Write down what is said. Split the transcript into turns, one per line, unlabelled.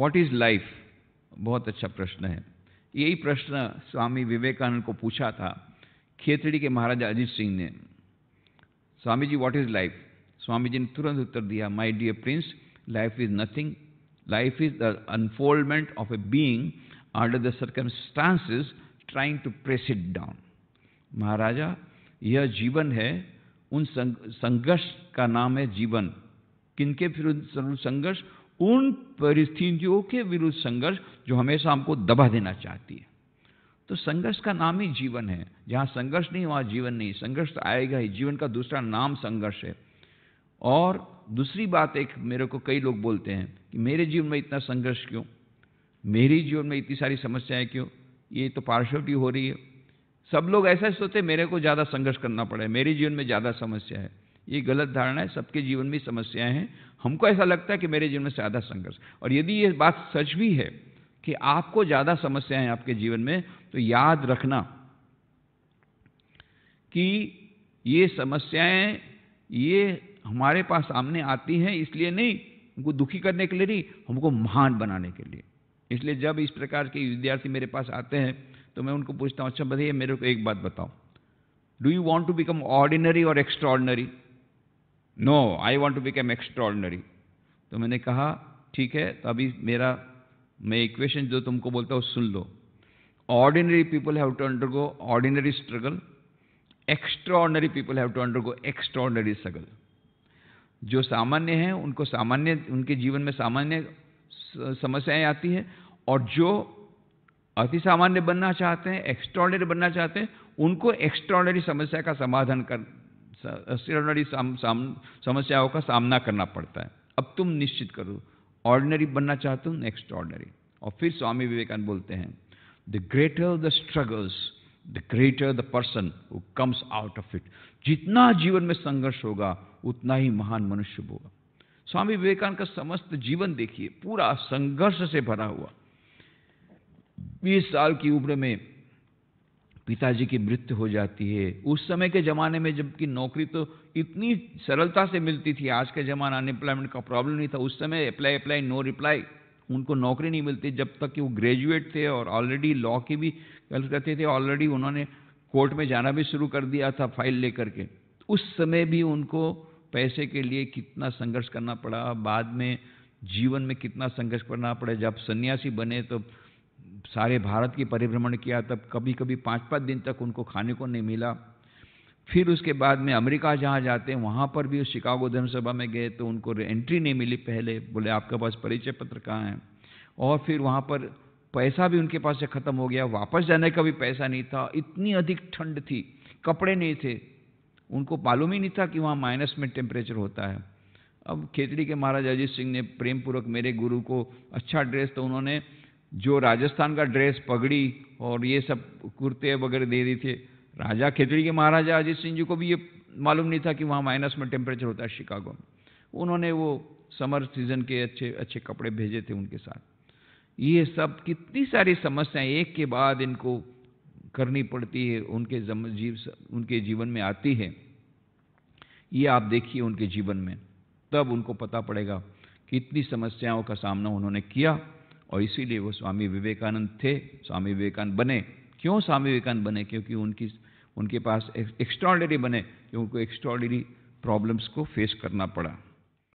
What is life? बहुत अच्छा प्रश्न है। यही प्रश्न स्वामी विवेकानंद को पूछा था खेतड़ी के महाराजा अजीत सिंह ने। Swami ji, what is life? Swami ji ने तुरंत उत्तर दिया, my dear prince, life is nothing, life is the unfoldment of a being under the circumstances trying to press it down. Maharaja, यह जीवन है, उन संघर्ष का नाम है जीवन। किनके विरुद्ध संघर्ष? उन परिस्थितियों के विरुद्ध संघर्ष जो हमेशा हमको दबा देना चाहती है। तो संघर्ष का नाम ही जीवन है। जहां संघर्ष नहीं वहां जीवन नहीं। संघर्ष तो आएगा ही, जीवन का दूसरा नाम संघर्ष है। और दूसरी बात, एक मेरे को कई लोग बोलते हैं कि मेरे जीवन में इतना संघर्ष क्यों, मेरे जीवन में इतनी सारी समस्याएं क्यों, ये तो पार्शलिटी हो रही है। सब लोग ऐसा सोचते मेरे को ज़्यादा संघर्ष करना पड़े, मेरे जीवन में ज़्यादा समस्या है। ये गलत धारणा है। सबके जीवन में समस्याएं हैं। हमको ऐसा लगता है कि मेरे जीवन में ज़्यादा संघर्ष। और यदि ये बात सच भी है कि आपको ज़्यादा समस्याएं हैं आपके जीवन में, तो याद रखना कि ये समस्याएं ये हमारे पास सामने आती हैं इसलिए नहीं, हमको दुखी करने के लिए नहीं, हमको महान बनाने के लिए। इसलिए जब इस प्रकार के विद्यार्थी मेरे पास आते हैं तो मैं उनको पूछता हूँ, अच्छा बताइए मेरे को एक बात बताओ, do you want to become ordinary और extraordinary? No, I want to become extraordinary. तो मैंने कहा ठीक है, तो अभी मैं इक्वेशन जो तुमको बोलता हूँ सुन लो। Ordinary people have to undergo ordinary struggle, extraordinary people have to undergo extraordinary struggle. जो सामान्य हैं उनको सामान्य, उनके जीवन में सामान्य समस्याएं आती हैं, और जो अति सामान्य बनना चाहते हैं, एक्स्ट्राऑर्डिनरी बनना चाहते हैं, उनको एक्स्ट्राऑर्डिनरी समस्या का समाधान कर, एक्स्ट्राऑर्डिनरी समस्याओं का सामना करना पड़ता है। अब तुम निश्चित करो, ऑर्डिनरी बनना चाहते हो, एक्स्ट्राऑर्डिनरी। और फिर स्वामी विवेकानंद बोलते हैं, the greater the struggles, the greater the person who comes out of it. जितना जीवन में संघर्ष होगा उतना ही महान मनुष्य होगा। स्वामी विवेकानंद का समस्त जीवन देखिए, पूरा संघर्ष से भरा हुआ। 20 साल की उम्र में पिताजी की मृत्यु हो जाती है। उस समय के ज़माने में जबकि नौकरी तो इतनी सरलता से मिलती थी, आज के ज़माना अनएम्प्लॉयमेंट का प्रॉब्लम नहीं था। उस समय अप्लाई नो रिप्लाई, उनको नौकरी नहीं मिलती जब तक कि वो ग्रेजुएट थे और ऑलरेडी लॉ की भी गल करते थे। ऑलरेडी उन्होंने कोर्ट में जाना भी शुरू कर दिया था फाइल लेकर के। उस समय भी उनको पैसे के लिए कितना संघर्ष करना पड़ा, बाद में जीवन में कितना संघर्ष करना पड़ा। जब सन्यासी बने तो सारे भारत की परिभ्रमण किया, तब कभी कभी 5-5 दिन तक उनको खाने को नहीं मिला। फिर उसके बाद में अमेरिका जहाँ जाते हैं वहाँ पर भी शिकागो धर्मसभा में गए तो उनको एंट्री नहीं मिली। पहले बोले आपके पास परिचय पत्र कहाँ है। और फिर वहाँ पर पैसा भी उनके पास से ख़त्म हो गया, वापस जाने का भी पैसा नहीं था। इतनी अधिक ठंड थी, कपड़े नहीं थे, उनको मालूम ही नहीं था कि वहाँ माइनस में टेम्परेचर होता है। अब खेतड़ी के महाराजा अजीत सिंह ने प्रेम पूर्वक मेरे गुरु को अच्छा ड्रेस, तो उन्होंने जो राजस्थान का ड्रेस, पगड़ी और ये सब कुर्ते वगैरह दे दी थे। राजा खेतड़ी के महाराजा अजीत सिंह जी को भी ये मालूम नहीं था कि वहाँ माइनस में टेम्परेचर होता है शिकागो में। उन्होंने वो समर सीजन के अच्छे अच्छे कपड़े भेजे थे उनके साथ। ये सब कितनी सारी समस्याएं एक के बाद इनको करनी पड़ती है, उनके जीवन में आती है। ये आप देखिए उनके जीवन में, तब उनको पता पड़ेगा कि इतनी समस्याओं का सामना उन्होंने किया। और इसीलिए वो स्वामी विवेकानंद थे, स्वामी विवेकानंद बने। क्यों स्वामी विवेकानंद बने? क्योंकि उनके पास एक्स्ट्राऑर्डिनरी बने, क्योंकि उनको एक्स्ट्राऑर्डिनरी प्रॉब्लम्स को फेस करना पड़ा।